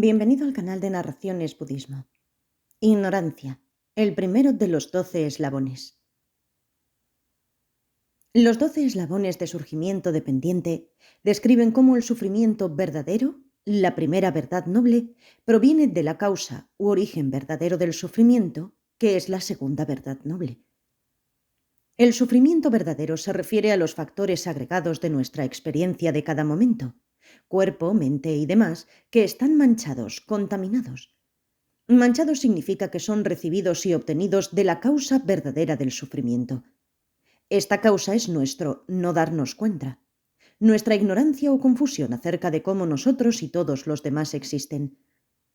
Bienvenido al canal de Narraciones Budismo. Ignorancia, el primero de los 12 eslabones. Los 12 eslabones de surgimiento dependiente describen cómo el sufrimiento verdadero, la primera verdad noble, proviene de la causa u origen verdadero del sufrimiento, que es la segunda verdad noble. El sufrimiento verdadero se refiere a los factores agregados de nuestra experiencia de cada momento, cuerpo, mente y demás, que están manchados, contaminados. Manchados significa que son recibidos y obtenidos de la causa verdadera del sufrimiento. Esta causa es nuestro no darnos cuenta, nuestra ignorancia o confusión acerca de cómo nosotros y todos los demás existen.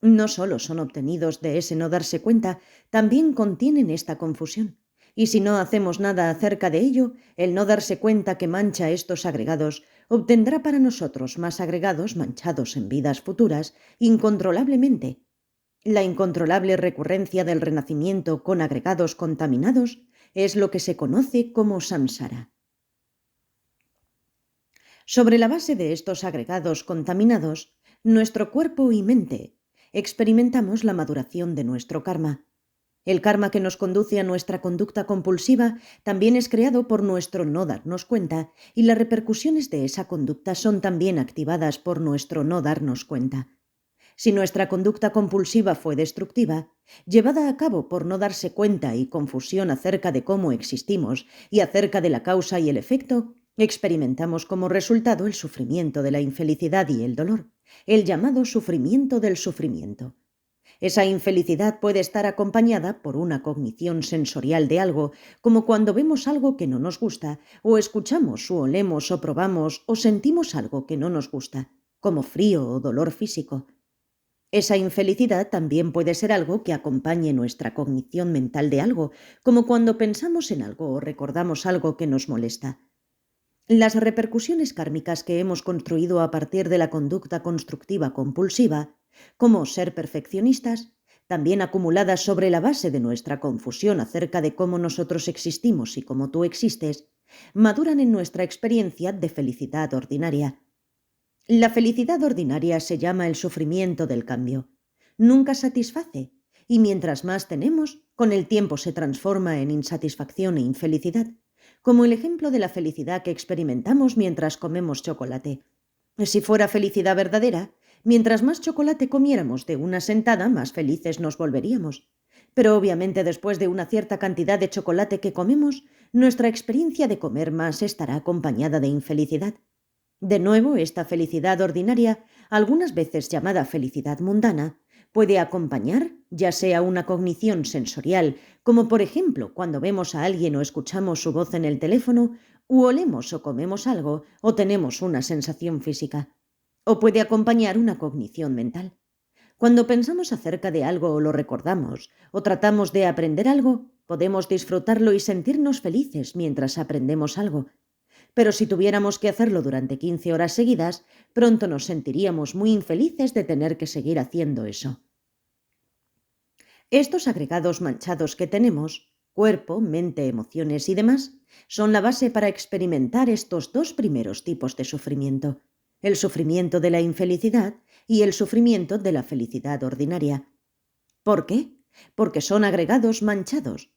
No solo son obtenidos de ese no darse cuenta, también contienen esta confusión. Y si no hacemos nada acerca de ello, el no darse cuenta que mancha estos agregados obtendrá para nosotros más agregados manchados en vidas futuras, incontrolablemente. La incontrolable recurrencia del renacimiento con agregados contaminados es lo que se conoce como samsara. Sobre la base de estos agregados contaminados, nuestro cuerpo y mente experimentamos la maduración de nuestro karma. El karma que nos conduce a nuestra conducta compulsiva también es creado por nuestro no darnos cuenta, y las repercusiones de esa conducta son también activadas por nuestro no darnos cuenta. Si nuestra conducta compulsiva fue destructiva, llevada a cabo por no darse cuenta y confusión acerca de cómo existimos y acerca de la causa y el efecto, experimentamos como resultado el sufrimiento de la infelicidad y el dolor, el llamado sufrimiento del sufrimiento. Esa infelicidad puede estar acompañada por una cognición sensorial de algo, como cuando vemos algo que no nos gusta, o escuchamos o olemos o probamos o sentimos algo que no nos gusta, como frío o dolor físico. Esa infelicidad también puede ser algo que acompañe nuestra cognición mental de algo, como cuando pensamos en algo o recordamos algo que nos molesta. Las repercusiones kármicas que hemos construido a partir de la conducta constructiva compulsiva, como ser perfeccionistas, también acumuladas sobre la base de nuestra confusión acerca de cómo nosotros existimos y cómo tú existes, maduran en nuestra experiencia de felicidad ordinaria. La felicidad ordinaria se llama el sufrimiento del cambio. Nunca satisface, y mientras más tenemos, con el tiempo se transforma en insatisfacción e infelicidad, como el ejemplo de la felicidad que experimentamos mientras comemos chocolate. Si fuera felicidad verdadera, mientras más chocolate comiéramos de una sentada, más felices nos volveríamos. Pero obviamente después de una cierta cantidad de chocolate que comemos, nuestra experiencia de comer más estará acompañada de infelicidad. De nuevo, esta felicidad ordinaria, algunas veces llamada felicidad mundana, puede acompañar ya sea una cognición sensorial, como por ejemplo cuando vemos a alguien o escuchamos su voz en el teléfono, u olemos o comemos algo, o tenemos una sensación física. O puede acompañar una cognición mental. Cuando pensamos acerca de algo o lo recordamos, o tratamos de aprender algo, podemos disfrutarlo y sentirnos felices mientras aprendemos algo. Pero si tuviéramos que hacerlo durante 15 horas seguidas, pronto nos sentiríamos muy infelices de tener que seguir haciendo eso. Estos agregados manchados que tenemos, cuerpo, mente, emociones y demás, son la base para experimentar estos dos primeros tipos de sufrimiento, el sufrimiento de la infelicidad y el sufrimiento de la felicidad ordinaria. ¿Por qué? Porque son agregados manchados.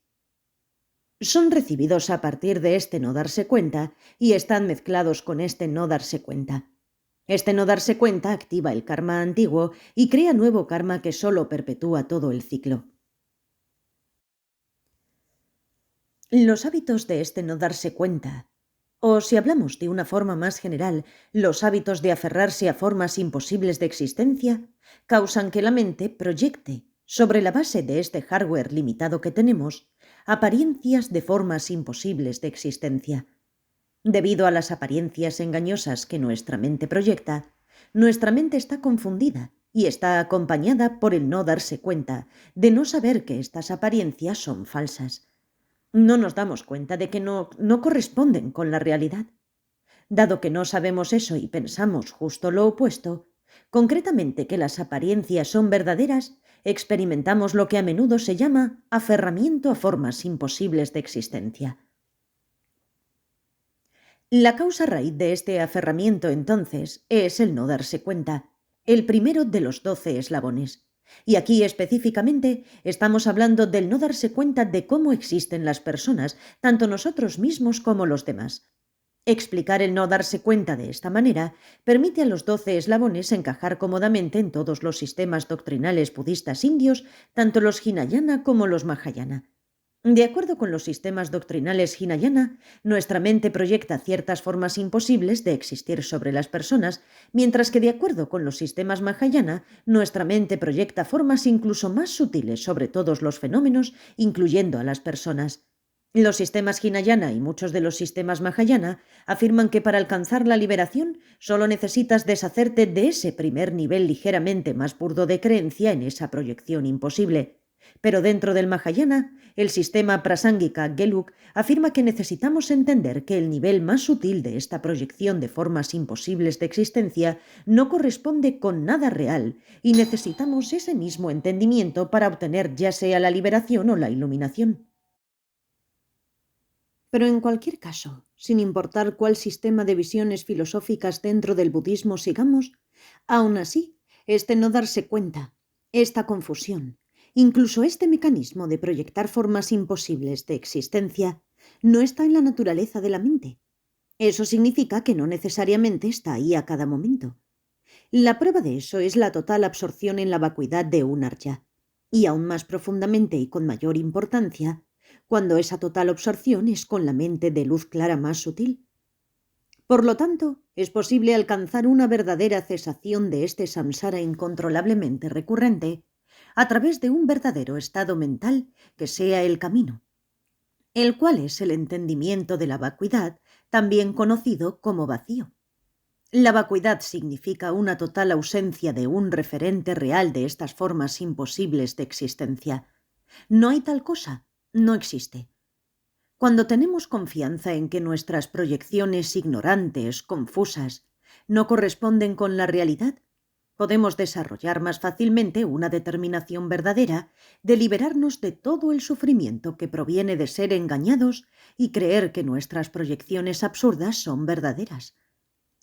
Son recibidos a partir de este no darse cuenta y están mezclados con este no darse cuenta. Este no darse cuenta activa el karma antiguo y crea nuevo karma que solo perpetúa todo el ciclo. Los hábitos de este no darse cuenta, o si hablamos de una forma más general, los hábitos de aferrarse a formas imposibles de existencia, causan que la mente proyecte, sobre la base de este hardware limitado que tenemos, apariencias de formas imposibles de existencia. Debido a las apariencias engañosas que nuestra mente proyecta, nuestra mente está confundida y está acompañada por el no darse cuenta de no saber que estas apariencias son falsas. No nos damos cuenta de que no corresponden con la realidad. Dado que no sabemos eso y pensamos justo lo opuesto, concretamente que las apariencias son verdaderas, experimentamos lo que a menudo se llama aferramiento a formas imposibles de existencia. La causa raíz de este aferramiento, entonces, es el no darse cuenta, el primero de los 12 eslabones. Y aquí específicamente estamos hablando del no darse cuenta de cómo existen las personas, tanto nosotros mismos como los demás. Explicar el no darse cuenta de esta manera permite a los 12 eslabones encajar cómodamente en todos los sistemas doctrinales budistas indios, tanto los Hinayana como los Mahayana. De acuerdo con los sistemas doctrinales Hinayana, nuestra mente proyecta ciertas formas imposibles de existir sobre las personas, mientras que de acuerdo con los sistemas Mahayana, nuestra mente proyecta formas incluso más sutiles sobre todos los fenómenos, incluyendo a las personas. Los sistemas Hinayana y muchos de los sistemas Mahayana afirman que para alcanzar la liberación solo necesitas deshacerte de ese primer nivel ligeramente más burdo de creencia en esa proyección imposible. Pero dentro del Mahayana, el sistema Prasangika Gelug afirma que necesitamos entender que el nivel más sutil de esta proyección de formas imposibles de existencia no corresponde con nada real y necesitamos ese mismo entendimiento para obtener ya sea la liberación o la iluminación. Pero en cualquier caso, sin importar cuál sistema de visiones filosóficas dentro del budismo sigamos, aún así, este no darse cuenta, esta confusión, incluso este mecanismo de proyectar formas imposibles de existencia, no está en la naturaleza de la mente. Eso significa que no necesariamente está ahí a cada momento. La prueba de eso es la total absorción en la vacuidad de un arya, y aún más profundamente y con mayor importancia, cuando esa total absorción es con la mente de luz clara más sutil. Por lo tanto, es posible alcanzar una verdadera cesación de este samsara incontrolablemente recurrente a través de un verdadero estado mental que sea el camino, el cual es el entendimiento de la vacuidad, también conocido como vacío. La vacuidad significa una total ausencia de un referente real de estas formas imposibles de existencia. No hay tal cosa. No existe. Cuando tenemos confianza en que nuestras proyecciones ignorantes, confusas, no corresponden con la realidad, podemos desarrollar más fácilmente una determinación verdadera de liberarnos de todo el sufrimiento que proviene de ser engañados y creer que nuestras proyecciones absurdas son verdaderas.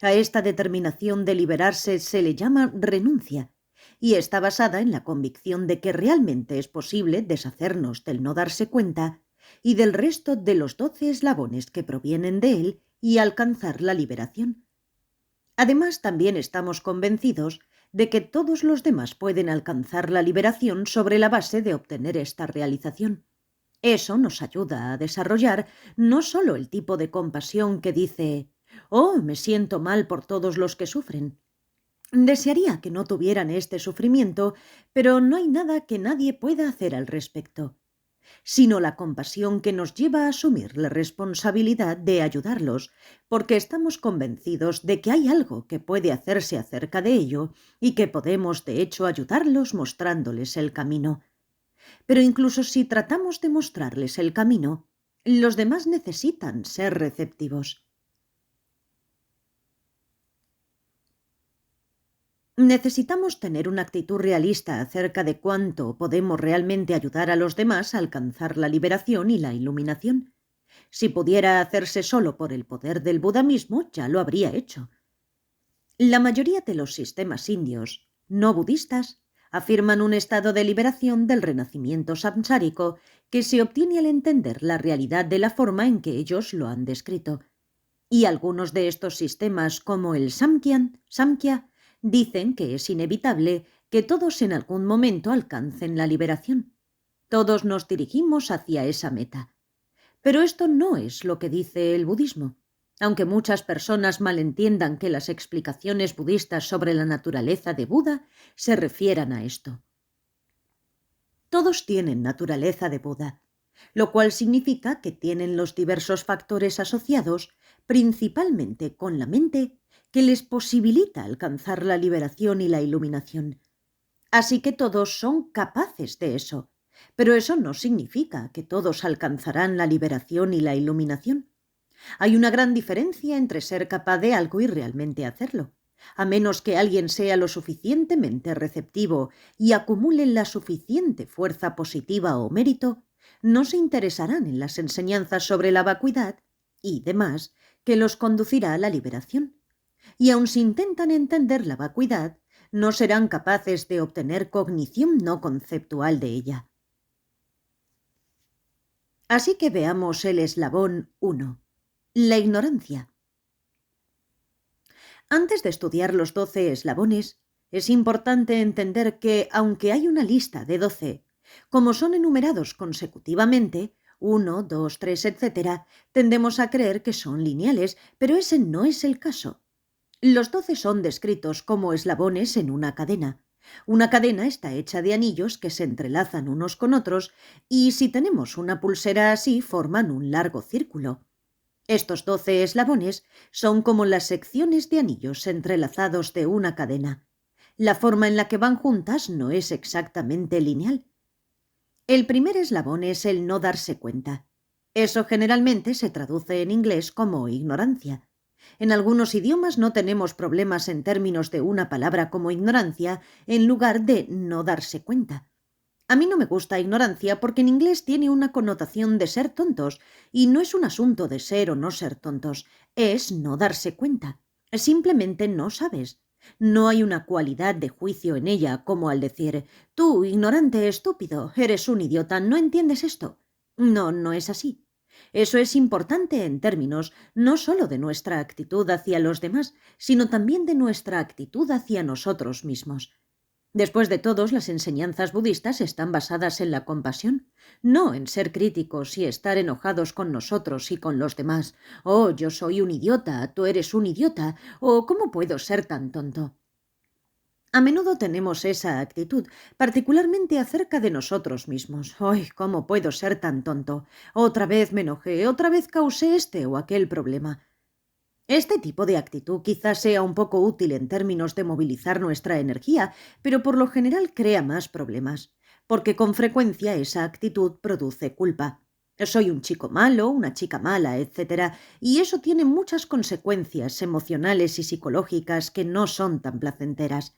A esta determinación de liberarse se le llama renuncia, y está basada en la convicción de que realmente es posible deshacernos del no darse cuenta y del resto de los 12 eslabones que provienen de él y alcanzar la liberación. Además, también estamos convencidos de que todos los demás pueden alcanzar la liberación sobre la base de obtener esta realización. Eso nos ayuda a desarrollar no solo el tipo de compasión que dice «Oh, me siento mal por todos los que sufren». Desearía que no tuvieran este sufrimiento, pero no hay nada que nadie pueda hacer al respecto, sino la compasión que nos lleva a asumir la responsabilidad de ayudarlos, porque estamos convencidos de que hay algo que puede hacerse acerca de ello y que podemos de hecho ayudarlos mostrándoles el camino. Pero incluso si tratamos de mostrarles el camino, los demás necesitan ser receptivos. Necesitamos tener una actitud realista acerca de cuánto podemos realmente ayudar a los demás a alcanzar la liberación y la iluminación. Si pudiera hacerse solo por el poder del Buda mismo, ya lo habría hecho. La mayoría de los sistemas indios, no budistas, afirman un estado de liberación del renacimiento samsárico que se obtiene al entender la realidad de la forma en que ellos lo han descrito. Y algunos de estos sistemas, como el Samkhya, dicen que es inevitable que todos en algún momento alcancen la liberación. Todos nos dirigimos hacia esa meta. Pero esto no es lo que dice el budismo, aunque muchas personas malentiendan que las explicaciones budistas sobre la naturaleza de Buda se refieran a esto. Todos tienen naturaleza de Buda, lo cual significa que tienen los diversos factores asociados, principalmente con la mente, que les posibilita alcanzar la liberación y la iluminación. Así que todos son capaces de eso, pero eso no significa que todos alcanzarán la liberación y la iluminación. Hay una gran diferencia entre ser capaz de algo y realmente hacerlo. A menos que alguien sea lo suficientemente receptivo y acumule la suficiente fuerza positiva o mérito, no se interesarán en las enseñanzas sobre la vacuidad y demás que los conducirá a la liberación. Y aun si intentan entender la vacuidad, no serán capaces de obtener cognición no conceptual de ella. Así que veamos el eslabón 1, la ignorancia. Antes de estudiar los 12 eslabones, es importante entender que, aunque hay una lista de 12, como son enumerados consecutivamente, 1, 2, 3, etc., tendemos a creer que son lineales, pero ese no es el caso. Los 12 son descritos como eslabones en una cadena. Una cadena está hecha de anillos que se entrelazan unos con otros y si tenemos una pulsera así forman un largo círculo. Estos 12 eslabones son como las secciones de anillos entrelazados de una cadena. La forma en la que van juntas no es exactamente lineal. El primer eslabón es el no darse cuenta. Eso generalmente se traduce en inglés como ignorancia. En algunos idiomas no tenemos problemas en términos de una palabra como ignorancia en lugar de no darse cuenta. A mí no me gusta ignorancia porque en inglés tiene una connotación de ser tontos y no es un asunto de ser o no ser tontos, es no darse cuenta. Simplemente no sabes. No hay una cualidad de juicio en ella como al decir «Tú, ignorante estúpido, eres un idiota, ¿no entiendes esto?» No, no es así. Eso es importante en términos no solo de nuestra actitud hacia los demás, sino también de nuestra actitud hacia nosotros mismos. Después de todo, las enseñanzas budistas están basadas en la compasión, no en ser críticos y estar enojados con nosotros y con los demás. «Oh, yo soy un idiota, tú eres un idiota», o «¿cómo puedo ser tan tonto?». A menudo tenemos esa actitud, particularmente acerca de nosotros mismos. «¡Ay, cómo puedo ser tan tonto! Otra vez me enojé, otra vez causé este o aquel problema». Este tipo de actitud quizás sea un poco útil en términos de movilizar nuestra energía, pero por lo general crea más problemas, porque con frecuencia esa actitud produce culpa. Soy un chico malo, una chica mala, etc. Y eso tiene muchas consecuencias emocionales y psicológicas que no son tan placenteras.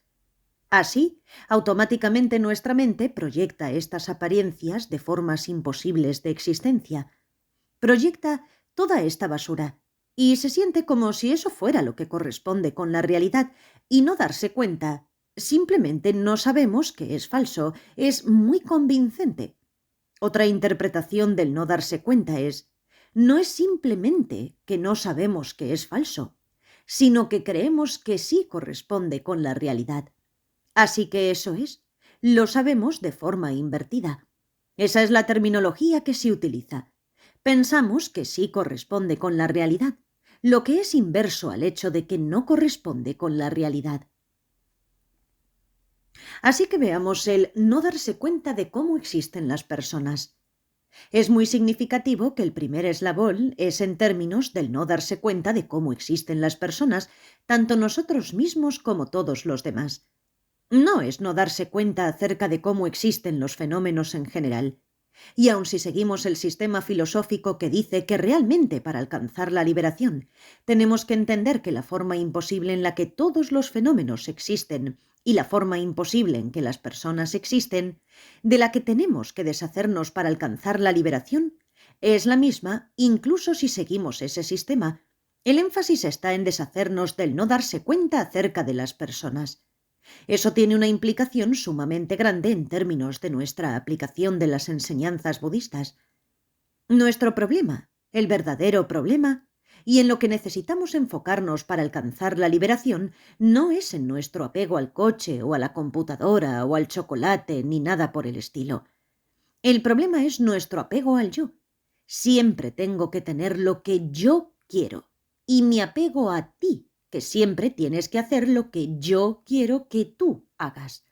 Así, automáticamente nuestra mente proyecta estas apariencias de formas imposibles de existencia. Proyecta toda esta basura y se siente como si eso fuera lo que corresponde con la realidad y no darse cuenta. Simplemente no sabemos que es falso, es muy convincente. Otra interpretación del no darse cuenta es, no es simplemente que no sabemos que es falso, sino que creemos que sí corresponde con la realidad. Así que eso es, lo sabemos de forma invertida. Esa es la terminología que se utiliza. Pensamos que sí corresponde con la realidad, lo que es inverso al hecho de que no corresponde con la realidad. Así que veamos el no darse cuenta de cómo existen las personas. Es muy significativo que el primer eslabón es en términos del no darse cuenta de cómo existen las personas, tanto nosotros mismos como todos los demás. No es no darse cuenta acerca de cómo existen los fenómenos en general. Y aun si seguimos el sistema filosófico que dice que realmente para alcanzar la liberación tenemos que entender que la forma imposible en la que todos los fenómenos existen y la forma imposible en que las personas existen, de la que tenemos que deshacernos para alcanzar la liberación, es la misma incluso si seguimos ese sistema. El énfasis está en deshacernos del no darse cuenta acerca de las personas. Eso tiene una implicación sumamente grande en términos de nuestra aplicación de las enseñanzas budistas. Nuestro problema, el verdadero problema, y en lo que necesitamos enfocarnos para alcanzar la liberación, no es en nuestro apego al coche o a la computadora o al chocolate ni nada por el estilo. El problema es nuestro apego al yo. Siempre tengo que tener lo que yo quiero y mi apego a ti, que siempre tienes que hacer lo que yo quiero que tú hagas.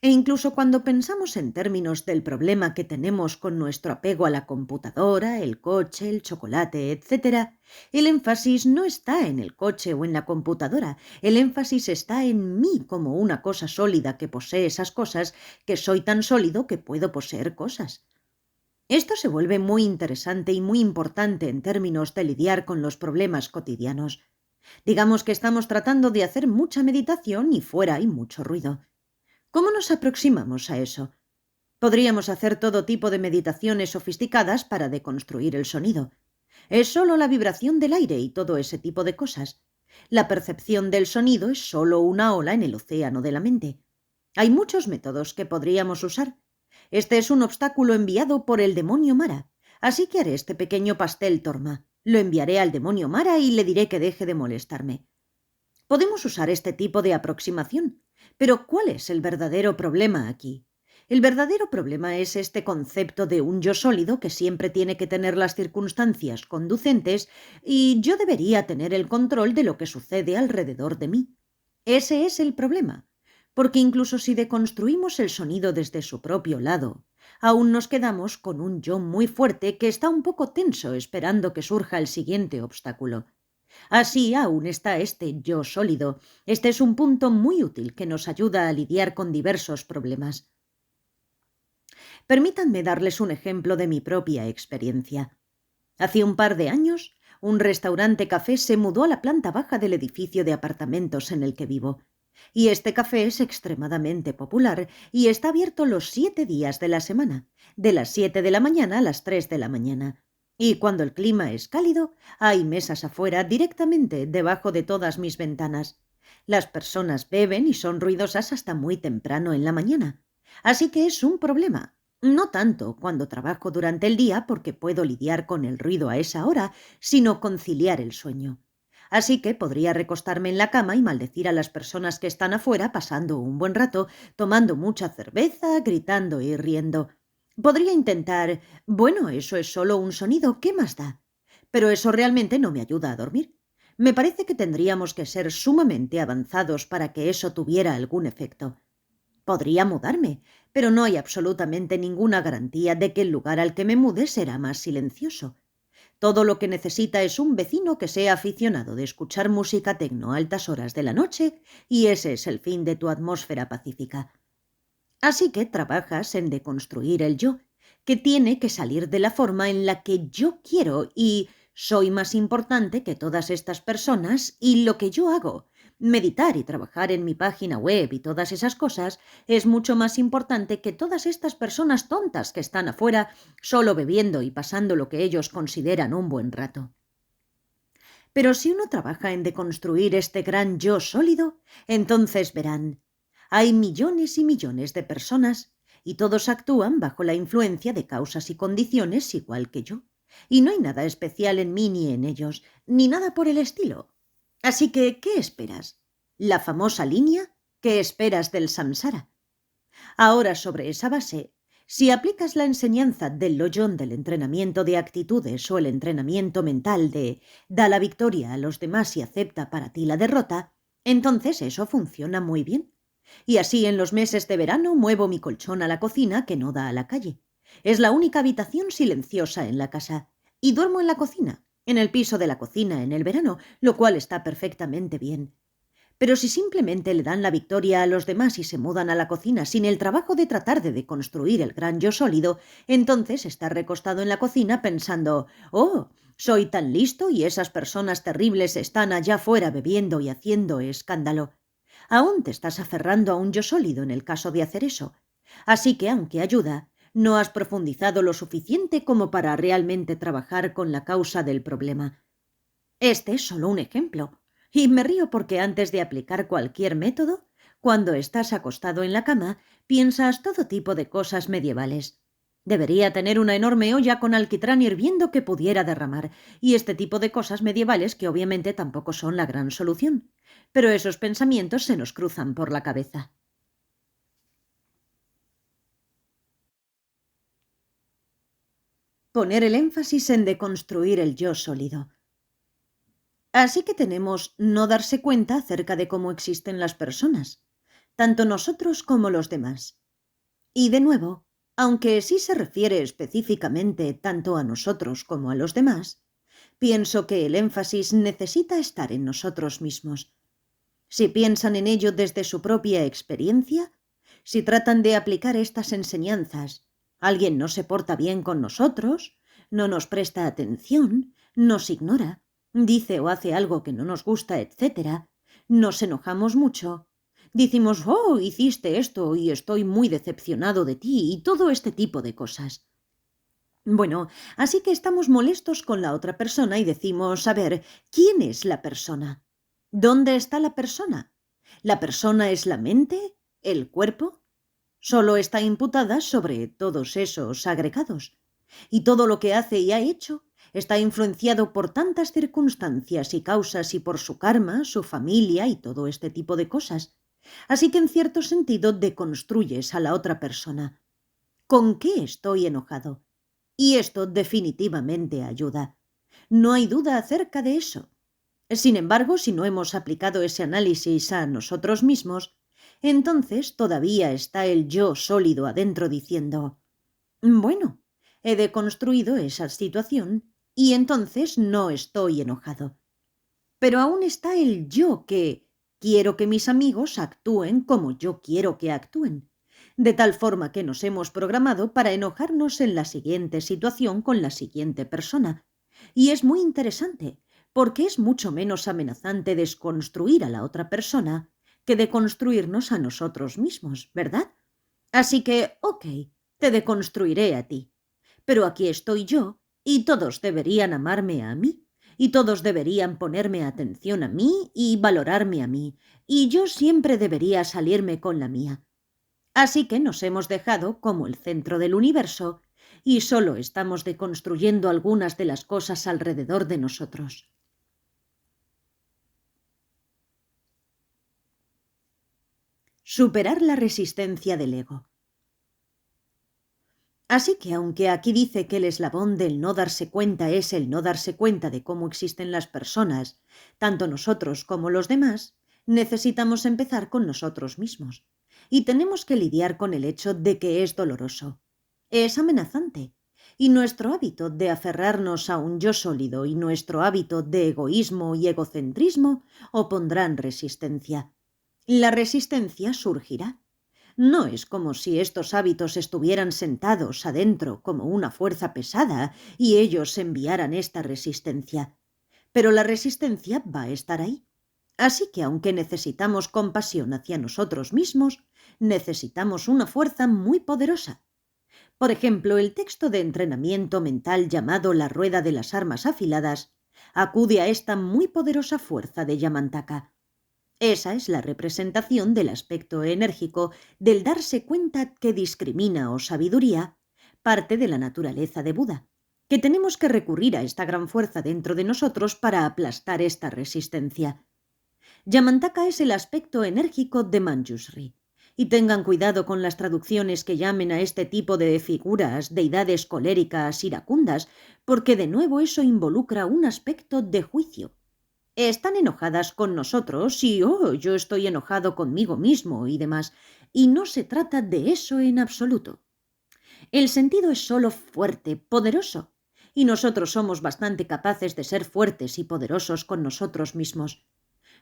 E incluso cuando pensamos en términos del problema que tenemos con nuestro apego a la computadora, el coche, el chocolate, etc., el énfasis no está en el coche o en la computadora, el énfasis está en mí como una cosa sólida que posee esas cosas, que soy tan sólido que puedo poseer cosas. Esto se vuelve muy interesante y muy importante en términos de lidiar con los problemas cotidianos. Digamos que estamos tratando de hacer mucha meditación y fuera hay mucho ruido. ¿Cómo nos aproximamos a eso? Podríamos hacer todo tipo de meditaciones sofisticadas para deconstruir el sonido. Es solo la vibración del aire y todo ese tipo de cosas. La percepción del sonido es solo una ola en el océano de la mente. Hay muchos métodos que podríamos usar. Este es un obstáculo enviado por el demonio Mara, así que haré este pequeño pastel Torma. Lo enviaré al demonio Mara y le diré que deje de molestarme. Podemos usar este tipo de aproximación, pero ¿cuál es el verdadero problema aquí? El verdadero problema es este concepto de un yo sólido que siempre tiene que tener las circunstancias conducentes y yo debería tener el control de lo que sucede alrededor de mí. Ese es el problema, porque incluso si deconstruimos el sonido desde su propio lado, aún nos quedamos con un yo muy fuerte que está un poco tenso esperando que surja el siguiente obstáculo. Así aún está este yo sólido. Este es un punto muy útil que nos ayuda a lidiar con diversos problemas. Permítanme darles un ejemplo de mi propia experiencia. Hace un par de años, un restaurante café se mudó a la planta baja del edificio de apartamentos en el que vivo. Y este café es extremadamente popular y está abierto los 7 días de la semana, de las 7 de la mañana a las 3 de la mañana. Y cuando el clima es cálido, hay mesas afuera directamente debajo de todas mis ventanas. Las personas beben y son ruidosas hasta muy temprano en la mañana. Así que es un problema. No tanto cuando trabajo durante el día porque puedo lidiar con el ruido a esa hora, sino conciliar el sueño. Así que podría recostarme en la cama y maldecir a las personas que están afuera pasando un buen rato, tomando mucha cerveza, gritando y riendo. Podría intentar, bueno, eso es solo un sonido, ¿qué más da? Pero eso realmente no me ayuda a dormir. Me parece que tendríamos que ser sumamente avanzados para que eso tuviera algún efecto. Podría mudarme, pero no hay absolutamente ninguna garantía de que el lugar al que me mude será más silencioso. Todo lo que necesita es un vecino que sea aficionado de escuchar música tecno a altas horas de la noche, y ese es el fin de tu atmósfera pacífica. Así que trabajas en deconstruir el yo, que tiene que salir de la forma en la que yo quiero y soy más importante que todas estas personas y lo que yo hago. Meditar y trabajar en mi página web y todas esas cosas es mucho más importante que todas estas personas tontas que están afuera solo bebiendo y pasando lo que ellos consideran un buen rato. Pero si uno trabaja en deconstruir este gran yo sólido, entonces verán, hay millones y millones de personas y todos actúan bajo la influencia de causas y condiciones igual que yo. Y no hay nada especial en mí ni en ellos, ni nada por el estilo. Así que, ¿qué esperas? ¿La famosa línea? ¿Qué esperas del samsara? Ahora, sobre esa base, si aplicas la enseñanza del Lojong del entrenamiento de actitudes o el entrenamiento mental de da la victoria a los demás y acepta para ti la derrota, entonces eso funciona muy bien. Y así en los meses de verano muevo mi colchón a la cocina que no da a la calle. Es la única habitación silenciosa en la casa. Y duermo en la cocina, en el piso de la cocina en el verano, lo cual está perfectamente bien. Pero si simplemente le dan la victoria a los demás y se mudan a la cocina sin el trabajo de tratar de deconstruir el gran yo sólido, entonces está recostado en la cocina pensando, «Oh, soy tan listo y esas personas terribles están allá fuera bebiendo y haciendo escándalo». Aún te estás aferrando a un yo sólido en el caso de hacer eso. Así que, aunque ayuda, no has profundizado lo suficiente como para realmente trabajar con la causa del problema. Este es solo un ejemplo. Y me río porque antes de aplicar cualquier método, cuando estás acostado en la cama, piensas todo tipo de cosas medievales. Debería tener una enorme olla con alquitrán hirviendo que pudiera derramar, y este tipo de cosas medievales que obviamente tampoco son la gran solución. Pero esos pensamientos se nos cruzan por la cabeza. Poner el énfasis en deconstruir el yo sólido. Así que tenemos no darse cuenta acerca de cómo existen las personas, tanto nosotros como los demás. Y de nuevo, aunque sí se refiere específicamente tanto a nosotros como a los demás, pienso que el énfasis necesita estar en nosotros mismos. Si piensan en ello desde su propia experiencia, si tratan de aplicar estas enseñanzas, alguien no se porta bien con nosotros, no nos presta atención, nos ignora, dice o hace algo que no nos gusta, etc., nos enojamos mucho, decimos, oh, hiciste esto y estoy muy decepcionado de ti y todo este tipo de cosas. Bueno, así que estamos molestos con la otra persona y decimos, a ver, ¿quién es la persona? ¿Dónde está la persona? ¿La persona es la mente? ¿El cuerpo? Solo está imputada sobre todos esos agregados. Y todo lo que hace y ha hecho está influenciado por tantas circunstancias y causas y por su karma, su familia y todo este tipo de cosas. Así que en cierto sentido deconstruyes a la otra persona. ¿Con qué estoy enojado? Y esto definitivamente ayuda. No hay duda acerca de eso. Sin embargo, si no hemos aplicado ese análisis a nosotros mismos, entonces todavía está el yo sólido adentro diciendo, bueno, he deconstruido esa situación y entonces no estoy enojado. Pero aún está el yo que quiero que mis amigos actúen como yo quiero que actúen, de tal forma que nos hemos programado para enojarnos en la siguiente situación con la siguiente persona. Y es muy interesante, porque es mucho menos amenazante desconstruir a la otra persona que deconstruirnos a nosotros mismos, ¿verdad? Así que, ok, te deconstruiré a ti. Pero aquí estoy yo, y todos deberían amarme a mí, y todos deberían ponerme atención a mí y valorarme a mí, y yo siempre debería salirme con la mía. Así que nos hemos dejado como el centro del universo, y solo estamos deconstruyendo algunas de las cosas alrededor de nosotros. Superar la resistencia del ego. Así que aunque aquí dice que el eslabón del no darse cuenta es el no darse cuenta de cómo existen las personas, tanto nosotros como los demás, necesitamos empezar con nosotros mismos. Y tenemos que lidiar con el hecho de que es doloroso. Es amenazante. Y nuestro hábito de aferrarnos a un yo sólido y nuestro hábito de egoísmo y egocentrismo opondrán resistencia. La resistencia surgirá. No es como si estos hábitos estuvieran sentados adentro como una fuerza pesada y ellos enviaran esta resistencia. Pero la resistencia va a estar ahí. Así que aunque necesitamos compasión hacia nosotros mismos, necesitamos una fuerza muy poderosa. Por ejemplo, el texto de entrenamiento mental llamado La Rueda de las Armas Afiladas acude a esta muy poderosa fuerza de Yamantaka. Esa es la representación del aspecto enérgico del darse cuenta que discrimina o sabiduría, parte de la naturaleza de Buda, que tenemos que recurrir a esta gran fuerza dentro de nosotros para aplastar esta resistencia. Yamantaka es el aspecto enérgico de Manjushri. Y tengan cuidado con las traducciones que llamen a este tipo de figuras deidades coléricas iracundas, porque de nuevo eso involucra un aspecto de juicio. Están enojadas con nosotros y, yo estoy enojado conmigo mismo y demás, y no se trata de eso en absoluto. El sentido es solo fuerte, poderoso, y nosotros somos bastante capaces de ser fuertes y poderosos con nosotros mismos.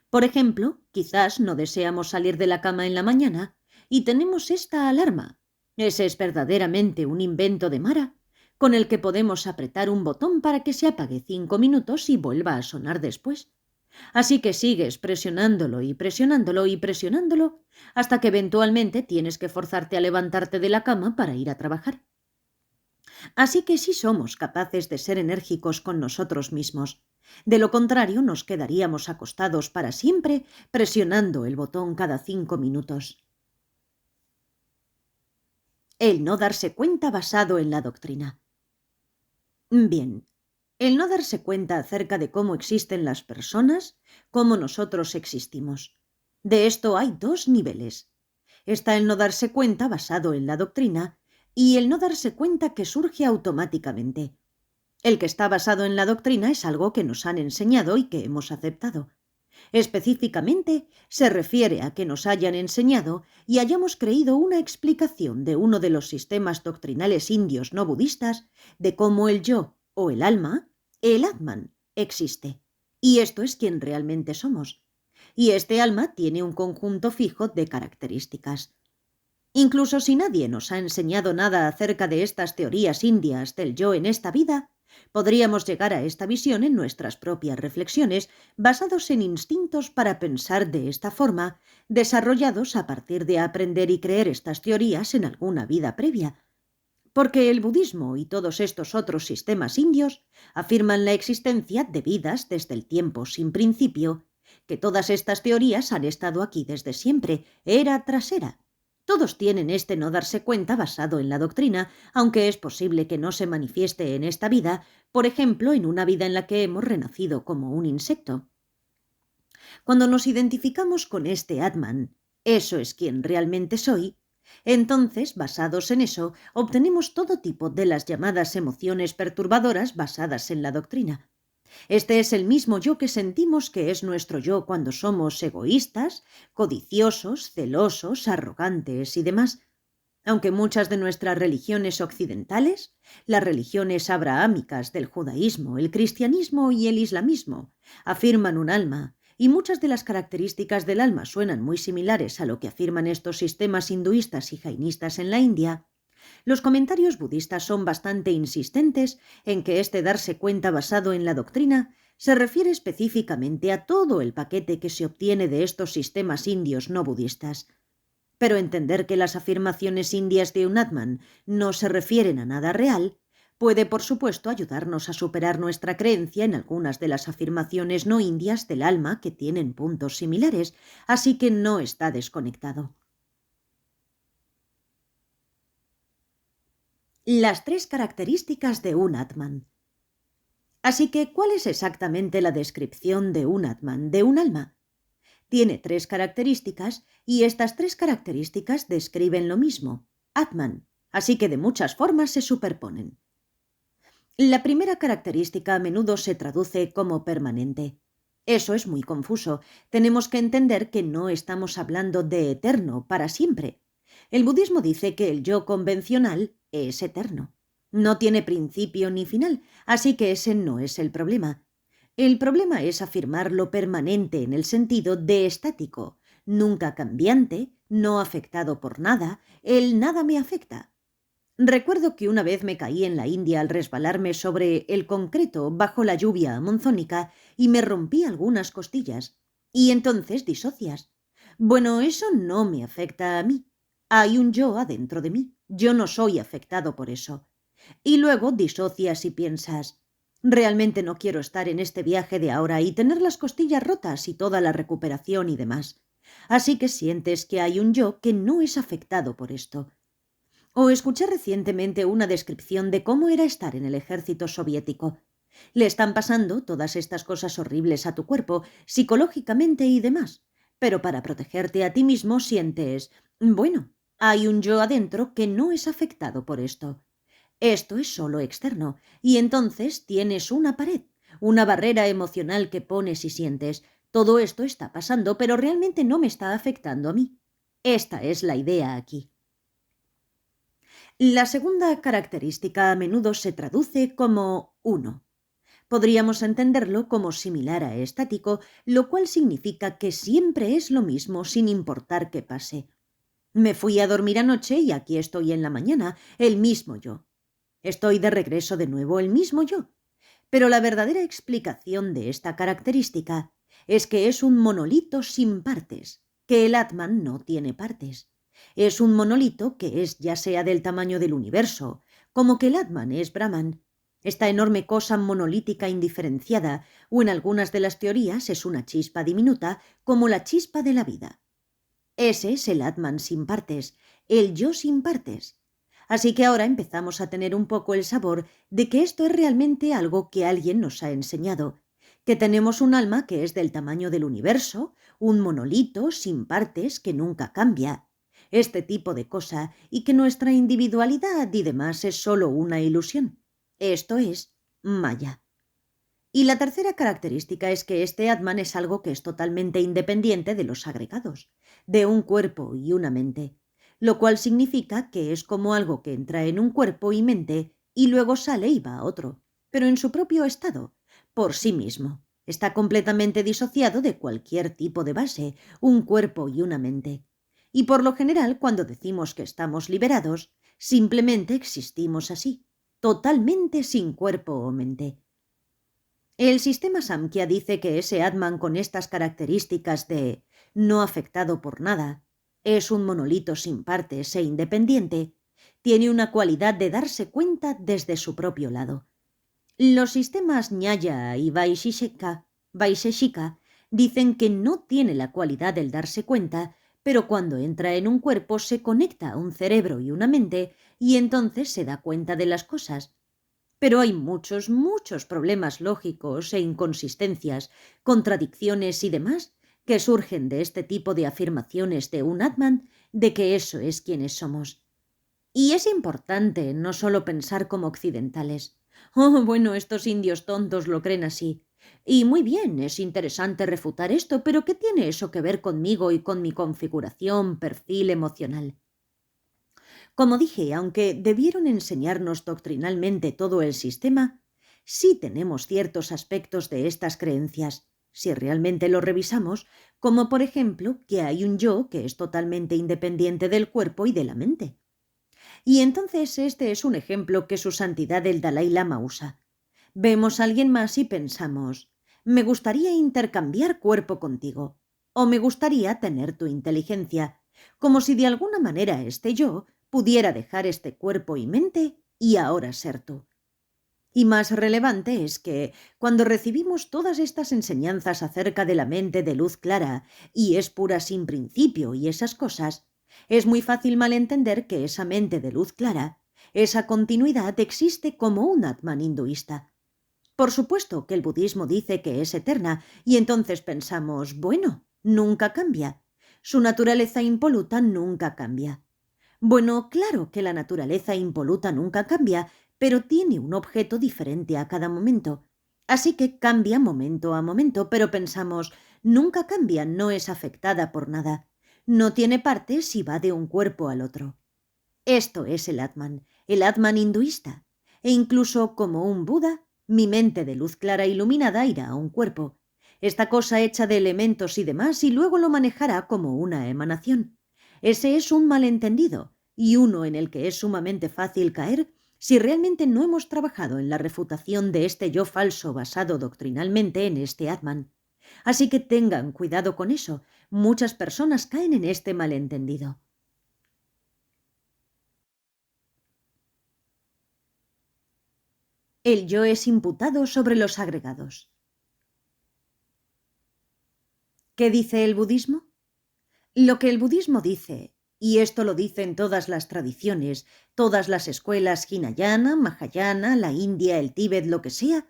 Por ejemplo, quizás no deseamos salir de la cama en la mañana y tenemos esta alarma. Ese es verdaderamente un invento de Mara, con el que podemos apretar un botón para que se apague 5 minutos y vuelva a sonar después. Así que sigues presionándolo y presionándolo y presionándolo hasta que eventualmente tienes que forzarte a levantarte de la cama para ir a trabajar. Así que sí somos capaces de ser enérgicos con nosotros mismos. De lo contrario, nos quedaríamos acostados para siempre presionando el botón cada 5 minutos. El no darse cuenta basado en la doctrina. Bien, el no darse cuenta acerca de cómo existen las personas, cómo nosotros existimos. De esto hay dos niveles. Está el no darse cuenta basado en la doctrina y el no darse cuenta que surge automáticamente. El que está basado en la doctrina es algo que nos han enseñado y que hemos aceptado. Específicamente, se refiere a que nos hayan enseñado y hayamos creído una explicación de uno de los sistemas doctrinales indios no budistas de cómo el yo o el Atman, existe. Y esto es quien realmente somos. Y este alma tiene un conjunto fijo de características. Incluso si nadie nos ha enseñado nada acerca de estas teorías indias del yo en esta vida, podríamos llegar a esta visión en nuestras propias reflexiones, basados en instintos para pensar de esta forma, desarrollados a partir de aprender y creer estas teorías en alguna vida previa. Porque el budismo y todos estos otros sistemas indios afirman la existencia de vidas desde el tiempo sin principio, que todas estas teorías han estado aquí desde siempre, era tras era. Todos tienen este no darse cuenta basado en la doctrina, aunque es posible que no se manifieste en esta vida, por ejemplo, en una vida en la que hemos renacido como un insecto. Cuando nos identificamos con este Atman, eso es quien realmente soy, entonces, basados en eso, obtenemos todo tipo de las llamadas emociones perturbadoras basadas en la doctrina. Este es el mismo yo que sentimos que es nuestro yo cuando somos egoístas, codiciosos, celosos, arrogantes y demás. Aunque muchas de nuestras religiones occidentales, las religiones abrahámicas del judaísmo, el cristianismo y el islamismo, afirman un alma, y muchas de las características del alma suenan muy similares a lo que afirman estos sistemas hinduistas y jainistas en la India, los comentarios budistas son bastante insistentes en que este darse cuenta basado en la doctrina se refiere específicamente a todo el paquete que se obtiene de estos sistemas indios no budistas. Pero entender que las afirmaciones indias de un Atman no se refieren a nada real puede, por supuesto, ayudarnos a superar nuestra creencia en algunas de las afirmaciones no indias del alma que tienen puntos similares, así que no está desconectado. Las 3 características de un Atman. Así que, ¿cuál es exactamente la descripción de un Atman, de un alma? Tiene 3 características y estas 3 características describen lo mismo, Atman, así que de muchas formas se superponen. La primera característica a menudo se traduce como permanente. Eso es muy confuso. Tenemos que entender que no estamos hablando de eterno, para siempre. El budismo dice que el yo convencional es eterno. No tiene principio ni final, así que ese no es el problema. El problema es afirmar lo permanente en el sentido de estático, nunca cambiante, no afectado por nada, el nada me afecta. Recuerdo que una vez me caí en la India al resbalarme sobre el concreto bajo la lluvia monzónica y me rompí algunas costillas. Y entonces disocias. Bueno, eso no me afecta a mí. Hay un yo adentro de mí. Yo no soy afectado por eso. Y luego disocias y piensas, realmente no quiero estar en este viaje de ahora y tener las costillas rotas y toda la recuperación y demás. Así que sientes que hay un yo que no es afectado por esto. O escuché recientemente una descripción de cómo era estar en el ejército soviético. Le están pasando todas estas cosas horribles a tu cuerpo, psicológicamente y demás. Pero para protegerte a ti mismo sientes, bueno, hay un yo adentro que no es afectado por esto. Esto es solo externo, y entonces tienes una pared, una barrera emocional que pones y sientes, todo esto está pasando, pero realmente no me está afectando a mí. Esta es la idea aquí. La segunda característica a menudo se traduce como uno. Podríamos entenderlo como similar a estático, lo cual significa que siempre es lo mismo sin importar qué pase. Me fui a dormir anoche y aquí estoy en la mañana, el mismo yo. Estoy de regreso de nuevo, el mismo yo. Pero la verdadera explicación de esta característica es que es un monolito sin partes, que el Atman no tiene partes. Es un monolito que es ya sea del tamaño del universo, como que el Atman es Brahman, esta enorme cosa monolítica indiferenciada, o en algunas de las teorías es una chispa diminuta, como la chispa de la vida. Ese es el Atman sin partes, el yo sin partes. Así que ahora empezamos a tener un poco el sabor de que esto es realmente algo que alguien nos ha enseñado, que tenemos un alma que es del tamaño del universo, un monolito sin partes que nunca cambia, este tipo de cosa, y que nuestra individualidad y demás es solo una ilusión. Esto es Maya. Y la tercera característica es que este Atman es algo que es totalmente independiente de los agregados, de un cuerpo y una mente, lo cual significa que es como algo que entra en un cuerpo y mente y luego sale y va a otro, pero en su propio estado, por sí mismo. Está completamente disociado de cualquier tipo de base, un cuerpo y una mente. Y por lo general, cuando decimos que estamos liberados, simplemente existimos así, totalmente sin cuerpo o mente. El sistema Samkhya dice que ese Atman con estas características de no afectado por nada, es un monolito sin partes e independiente, tiene una cualidad de darse cuenta desde su propio lado. Los sistemas Nyaya y Vaisheshika Dicen que no tiene la cualidad del darse cuenta, pero cuando entra en un cuerpo se conecta a un cerebro y una mente y entonces se da cuenta de las cosas. Pero hay muchos problemas lógicos e inconsistencias, contradicciones y demás que surgen de este tipo de afirmaciones de un Atman de que eso es quienes somos. Y es importante no solo pensar como occidentales. Oh, bueno, estos indios tontos lo creen así. Y muy bien, es interesante refutar esto, pero ¿qué tiene eso que ver conmigo y con mi configuración, perfil emocional? Como dije, aunque debieron enseñarnos doctrinalmente todo el sistema, sí tenemos ciertos aspectos de estas creencias, si realmente lo revisamos, como por ejemplo que hay un yo que es totalmente independiente del cuerpo y de la mente. Y entonces este es un ejemplo que su santidad el Dalai Lama usa. Vemos a alguien más y pensamos, me gustaría intercambiar cuerpo contigo, o me gustaría tener tu inteligencia, como si de alguna manera este yo pudiera dejar este cuerpo y mente y ahora ser tú. Y más relevante es que, cuando recibimos todas estas enseñanzas acerca de la mente de luz clara, y es pura sin principio y esas cosas, es muy fácil malentender que esa mente de luz clara, esa continuidad existe como un Atman hinduista. Por supuesto que el budismo dice que es eterna, y entonces pensamos, bueno, nunca cambia. Su naturaleza impoluta nunca cambia. Bueno, claro que la naturaleza impoluta nunca cambia, pero tiene un objeto diferente a cada momento. Así que cambia momento a momento, pero pensamos, nunca cambia, no es afectada por nada. No tiene parte si va de un cuerpo al otro. Esto es el Atman hinduista. E incluso como un Buda, mi mente de luz clara iluminada irá a un cuerpo. Esta cosa hecha de elementos y demás y luego lo manejará como una emanación. Ese es un malentendido, y uno en el que es sumamente fácil caer si realmente no hemos trabajado en la refutación de este yo falso basado doctrinalmente en este Atman. Así que tengan cuidado con eso. Muchas personas caen en este malentendido. El yo es imputado sobre los agregados. ¿Qué dice el budismo? Lo que el budismo dice, y esto lo dicen todas las tradiciones, todas las escuelas Hinayana, Mahayana, la India, el Tíbet, lo que sea,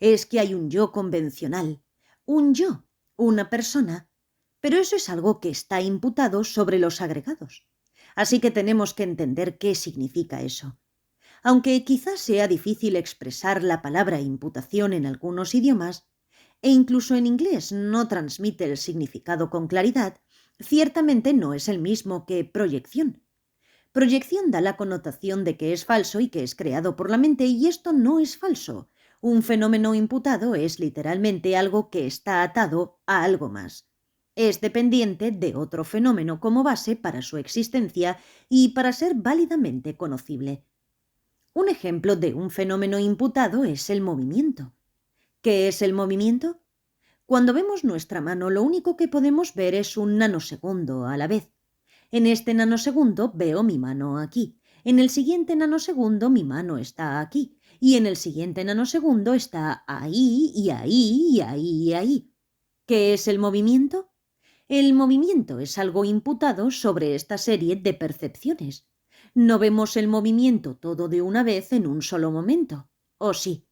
es que hay un yo convencional, un yo, una persona, pero eso es algo que está imputado sobre los agregados. Así que tenemos que entender qué significa eso. Aunque quizás sea difícil expresar la palabra imputación en algunos idiomas, e incluso en inglés no transmite el significado con claridad, ciertamente no es el mismo que proyección. Proyección da la connotación de que es falso y que es creado por la mente, y esto no es falso. Un fenómeno imputado es literalmente algo que está atado a algo más. Es dependiente de otro fenómeno como base para su existencia y para ser válidamente conocible. Un ejemplo de un fenómeno imputado es el movimiento. ¿Qué es el movimiento? Cuando vemos nuestra mano, lo único que podemos ver es un nanosegundo a la vez. En este nanosegundo veo mi mano aquí. En el siguiente nanosegundo mi mano está aquí. Y en el siguiente nanosegundo está ahí y ahí y ahí y ahí. ¿Qué es el movimiento? El movimiento es algo imputado sobre esta serie de percepciones. No vemos el movimiento todo de una vez en un solo momento. ¿O sí?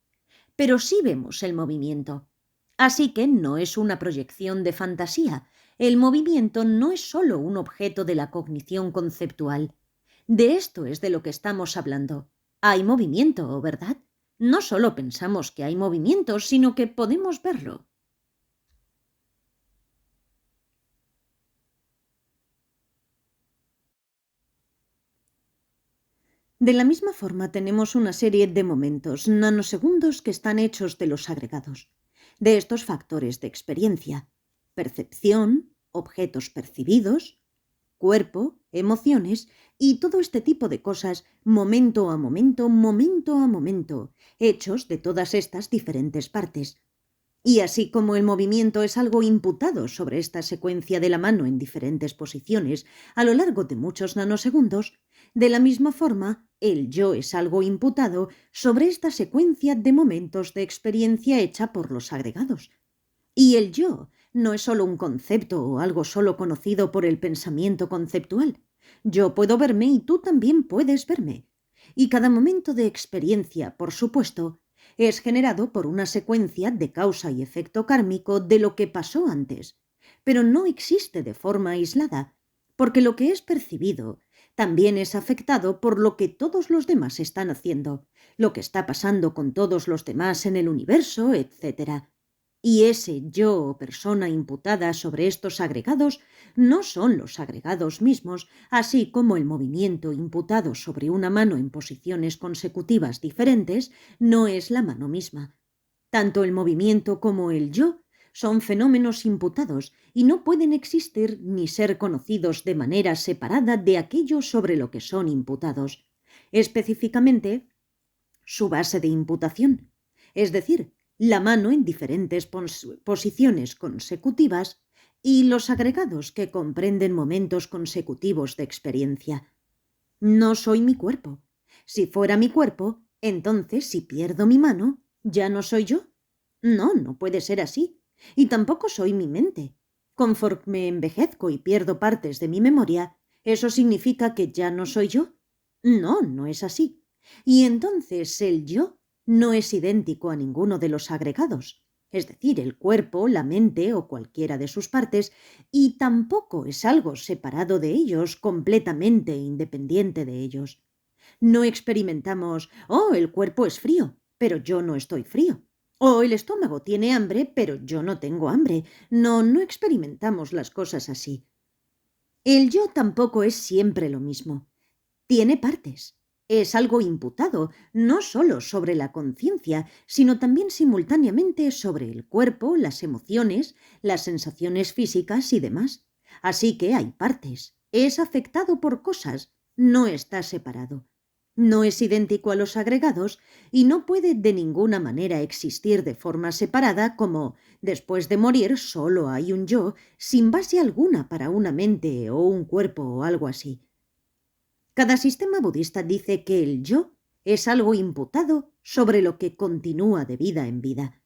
Pero sí vemos el movimiento. Así que no es una proyección de fantasía. El movimiento no es solo un objeto de la cognición conceptual. De esto es de lo que estamos hablando. Hay movimiento, ¿verdad? No solo pensamos que hay movimiento, sino que podemos verlo. De la misma forma tenemos una serie de momentos, nanosegundos, que están hechos de los agregados, de estos factores de experiencia, percepción, objetos percibidos, cuerpo, emociones y todo este tipo de cosas, momento a momento, hechos de todas estas diferentes partes. Y así como el movimiento es algo imputado sobre esta secuencia de la mano en diferentes posiciones a lo largo de muchos nanosegundos, de la misma forma, el yo es algo imputado sobre esta secuencia de momentos de experiencia hecha por los agregados. Y el yo no es solo un concepto o algo solo conocido por el pensamiento conceptual. Yo puedo verme y tú también puedes verme. Y cada momento de experiencia, por supuesto, es generado por una secuencia de causa y efecto kármico de lo que pasó antes, pero no existe de forma aislada, porque lo que es percibido también es afectado por lo que todos los demás están haciendo, lo que está pasando con todos los demás en el universo, etc. Y ese yo o persona imputada sobre estos agregados no son los agregados mismos, así como el movimiento imputado sobre una mano en posiciones consecutivas diferentes no es la mano misma. Tanto el movimiento como el yo son fenómenos imputados y no pueden existir ni ser conocidos de manera separada de aquello sobre lo que son imputados, específicamente su base de imputación, es decir, la mano en diferentes posiciones consecutivas y los agregados que comprenden momentos consecutivos de experiencia. No soy mi cuerpo. Si fuera mi cuerpo, entonces si pierdo mi mano, ¿ya no soy yo? No, no puede ser así. Y tampoco soy mi mente. Conforme envejezco y pierdo partes de mi memoria, ¿eso significa que ya no soy yo? No, no es así. Y entonces el yo no es idéntico a ninguno de los agregados, es decir, el cuerpo, la mente o cualquiera de sus partes, y tampoco es algo separado de ellos, completamente independiente de ellos. No experimentamos, oh, el cuerpo es frío, pero yo no estoy frío. O el estómago tiene hambre, pero yo no tengo hambre. No, no experimentamos las cosas así. El yo tampoco es siempre lo mismo. Tiene partes. Es algo imputado, no solo sobre la conciencia, sino también simultáneamente sobre el cuerpo, las emociones, las sensaciones físicas y demás. Así que hay partes. Es afectado por cosas. No está separado. No es idéntico a los agregados y no puede de ninguna manera existir de forma separada como después de morir solo hay un yo sin base alguna para una mente o un cuerpo o algo así. Cada sistema budista dice que el yo es algo imputado sobre lo que continúa de vida en vida.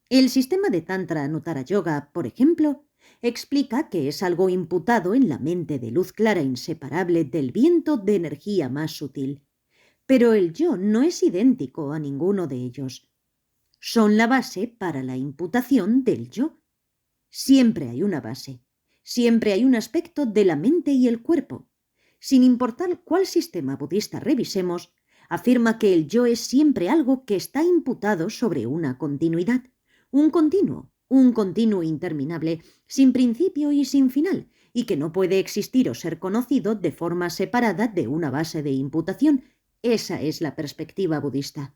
El sistema de Tantra Anuttara Yoga, por ejemplo, explica que es algo imputado en la mente de luz clara inseparable del viento de energía más sutil. Pero el yo no es idéntico a ninguno de ellos. Son la base para la imputación del yo. Siempre hay una base. Siempre hay un aspecto de la mente y el cuerpo. Sin importar cuál sistema budista revisemos, afirma que el yo es siempre algo que está imputado sobre una continuidad, un continuo interminable, sin principio y sin final, y que no puede existir o ser conocido de forma separada de una base de imputación. Esa es la perspectiva budista.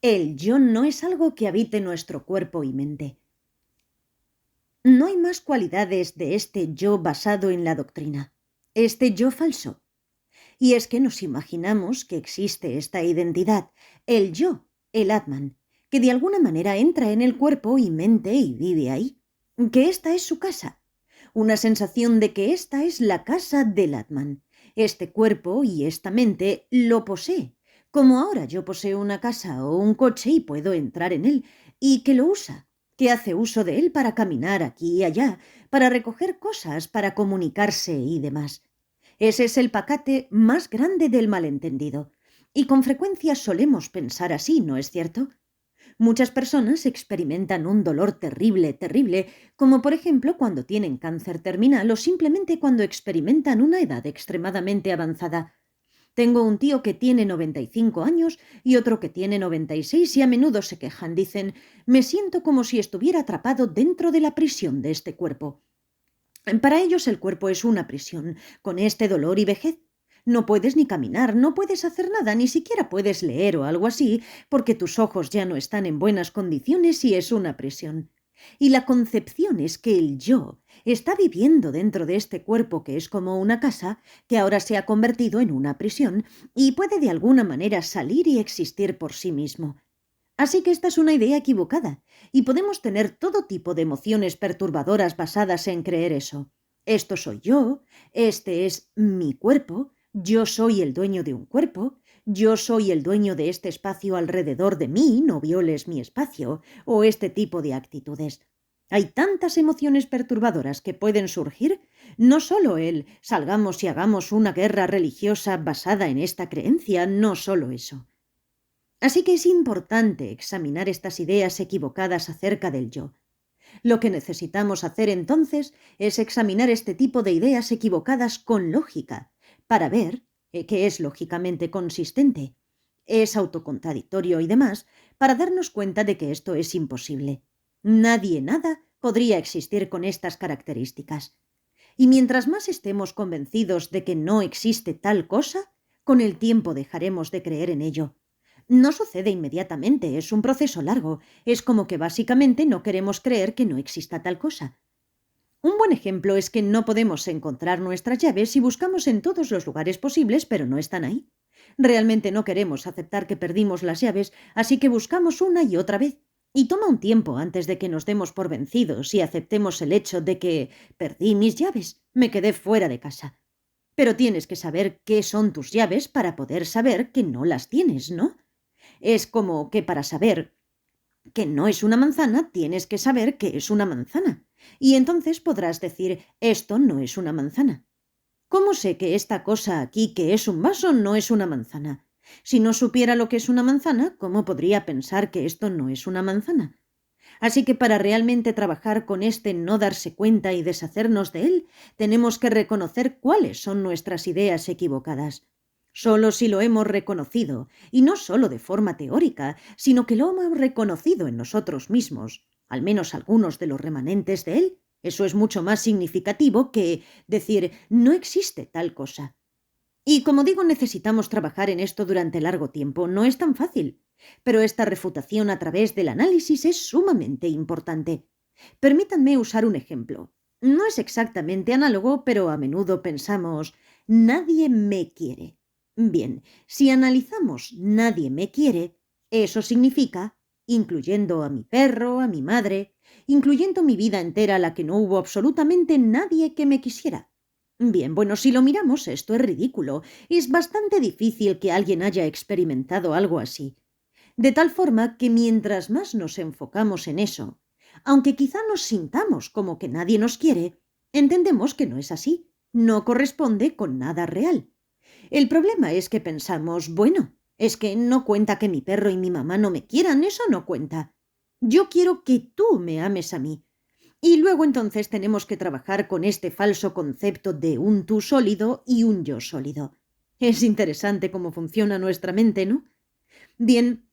El yo no es algo que habite nuestro cuerpo y mente. No hay más cualidades de este yo basado en la doctrina, este yo falso. Y es que nos imaginamos que existe esta identidad, el yo, el Atman, que de alguna manera entra en el cuerpo y mente y vive ahí, que esta es su casa, una sensación de que esta es la casa del Atman. Este cuerpo y esta mente lo posee, como ahora yo poseo una casa o un coche y puedo entrar en él, y que lo usa, que hace uso de él para caminar aquí y allá, para recoger cosas, para comunicarse y demás. Ese es el pacate más grande del malentendido. Y con frecuencia solemos pensar así, ¿no es cierto? Muchas personas experimentan un dolor terrible, terrible, como por ejemplo cuando tienen cáncer terminal o simplemente cuando experimentan una edad extremadamente avanzada. Tengo un tío que tiene 95 años y otro que tiene 96 y a menudo se quejan. Dicen, me siento como si estuviera atrapado dentro de la prisión de este cuerpo. Para ellos el cuerpo es una prisión, con este dolor y vejez. No puedes ni caminar, no puedes hacer nada, ni siquiera puedes leer o algo así, porque tus ojos ya no están en buenas condiciones y es una prisión. Y la concepción es que el yo está viviendo dentro de este cuerpo que es como una casa, que ahora se ha convertido en una prisión, y puede de alguna manera salir y existir por sí mismo. Así que esta es una idea equivocada, y podemos tener todo tipo de emociones perturbadoras basadas en creer eso. esto soy yo, este es mi cuerpo, yo soy el dueño de un cuerpo, yo soy el dueño de este espacio alrededor de mí, no violes mi espacio, o este tipo de actitudes. Hay tantas emociones perturbadoras que pueden surgir, no solo el salgamos y hagamos una guerra religiosa basada en esta creencia, no solo eso. Así que es importante examinar estas ideas equivocadas acerca del yo. Lo que necesitamos hacer entonces es examinar este tipo de ideas equivocadas con lógica, para ver que es lógicamente consistente, es autocontradictorio y demás, para darnos cuenta de que esto es imposible. Nada podría existir con estas características. Y mientras más estemos convencidos de que no existe tal cosa, con el tiempo dejaremos de creer en ello. No sucede inmediatamente, es un proceso largo. Es como que básicamente no queremos creer que no exista tal cosa. Un buen ejemplo es que no podemos encontrar nuestras llaves si buscamos en todos los lugares posibles, pero no están ahí. Realmente no queremos aceptar que perdimos las llaves, así que buscamos una y otra vez. Y toma un tiempo antes de que nos demos por vencidos y aceptemos el hecho de que perdí mis llaves, me quedé fuera de casa. Pero tienes que saber qué son tus llaves para poder saber que no las tienes, ¿no? Es como que para saber que no es una manzana, tienes que saber que es una manzana. Y entonces podrás decir, esto no es una manzana. ¿Cómo sé que esta cosa aquí, que es un vaso, no es una manzana? Si no supiera lo que es una manzana, ¿cómo podría pensar que esto no es una manzana? Así que para realmente trabajar con este no darse cuenta y deshacernos de él, tenemos que reconocer cuáles son nuestras ideas equivocadas. Solo si lo hemos reconocido, y no solo de forma teórica, sino que lo hemos reconocido en nosotros mismos, al menos algunos de los remanentes de él, eso es mucho más significativo que decir no existe tal cosa. Y como digo, necesitamos trabajar en esto durante largo tiempo. No es tan fácil, pero esta refutación a través del análisis es sumamente importante. Permítanme usar un ejemplo. No es exactamente análogo, pero a menudo pensamos, nadie me quiere. Bien, si analizamos nadie me quiere, eso significa, incluyendo a mi perro, a mi madre, incluyendo mi vida entera a la que no hubo absolutamente nadie que me quisiera. Bien, bueno, si lo miramos, esto es ridículo. Es bastante difícil que alguien haya experimentado algo así. De tal forma que mientras más nos enfocamos en eso, aunque quizá nos sintamos como que nadie nos quiere, entendemos que no es así, no corresponde con nada real. El problema es que pensamos, bueno, es que no cuenta que mi perro y mi mamá no me quieran, eso no cuenta. Yo quiero que tú me ames a mí. Y luego entonces tenemos que trabajar con este falso concepto de un tú sólido y un yo sólido. Es interesante cómo funciona nuestra mente, ¿no? Bien,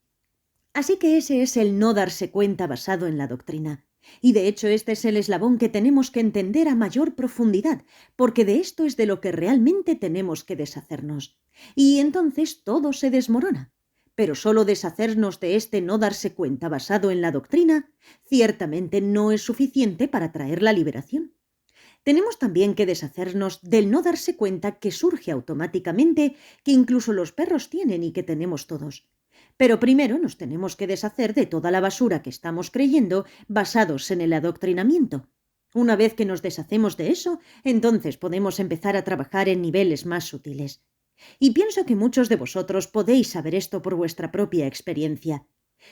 así que ese es el no darse cuenta basado en la doctrina. Y de hecho este es el eslabón que tenemos que entender a mayor profundidad, porque de esto es de lo que realmente tenemos que deshacernos. Y entonces todo se desmorona. Pero solo deshacernos de este no darse cuenta basado en la doctrina ciertamente no es suficiente para traer la liberación. Tenemos también que deshacernos del no darse cuenta que surge automáticamente, que incluso los perros tienen y que tenemos todos. Pero primero nos tenemos que deshacer de toda la basura que estamos creyendo basados en el adoctrinamiento. Una vez que nos deshacemos de eso, entonces podemos empezar a trabajar en niveles más sutiles. Y pienso que muchos de vosotros podéis saber esto por vuestra propia experiencia.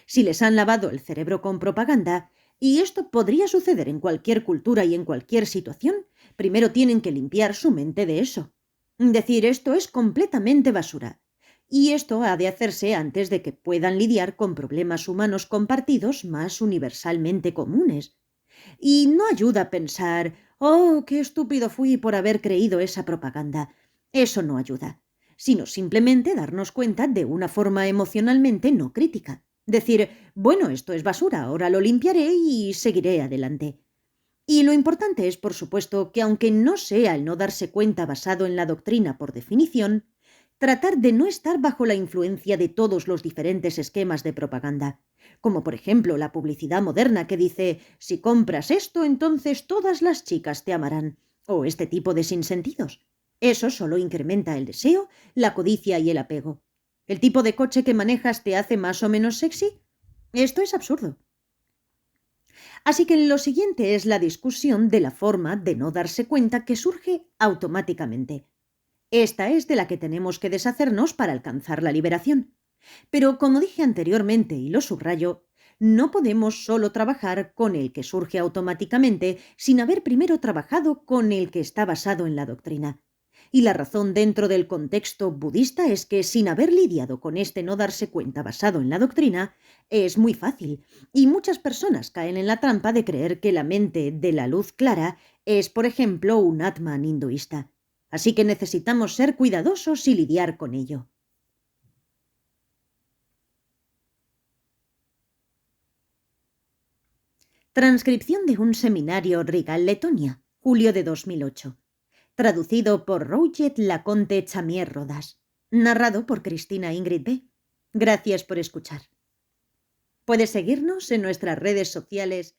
Si les han lavado el cerebro con propaganda, y esto podría suceder en cualquier cultura y en cualquier situación, primero tienen que limpiar su mente de eso. Decir esto es completamente basura. Y esto ha de hacerse antes de que puedan lidiar con problemas humanos compartidos más universalmente comunes. Y no ayuda a pensar, oh, qué estúpido fui por haber creído esa propaganda. Eso no ayuda, sino simplemente darnos cuenta de una forma emocionalmente no crítica. Decir, bueno, esto es basura, ahora lo limpiaré y seguiré adelante. Y lo importante es, por supuesto, que aunque no sea el no darse cuenta basado en la doctrina por definición, tratar de no estar bajo la influencia de todos los diferentes esquemas de propaganda, como por ejemplo la publicidad moderna que dice, si compras esto, entonces todas las chicas te amarán, o este tipo de sinsentidos. Eso solo incrementa el deseo, la codicia y el apego. ¿El tipo de coche que manejas te hace más o menos sexy? Esto es absurdo. Así que lo siguiente es la discusión de la forma de no darse cuenta que surge automáticamente. Esta es de la que tenemos que deshacernos para alcanzar la liberación. Pero como dije anteriormente y lo subrayo, no podemos solo trabajar con el que surge automáticamente sin haber primero trabajado con el que está basado en la doctrina. Y la razón dentro del contexto budista es que sin haber lidiado con este no darse cuenta basado en la doctrina, es muy fácil, y muchas personas caen en la trampa de creer que la mente de la luz clara es, por ejemplo, un Atman hinduista. Así que necesitamos ser cuidadosos y lidiar con ello. Transcripción de un seminario Rigal Letonia, julio de 2008. Traducido por Roget Laconte Chamier Rodas. Narrado por Cristina Ingrid B. Gracias por escuchar. Puedes seguirnos en nuestras redes sociales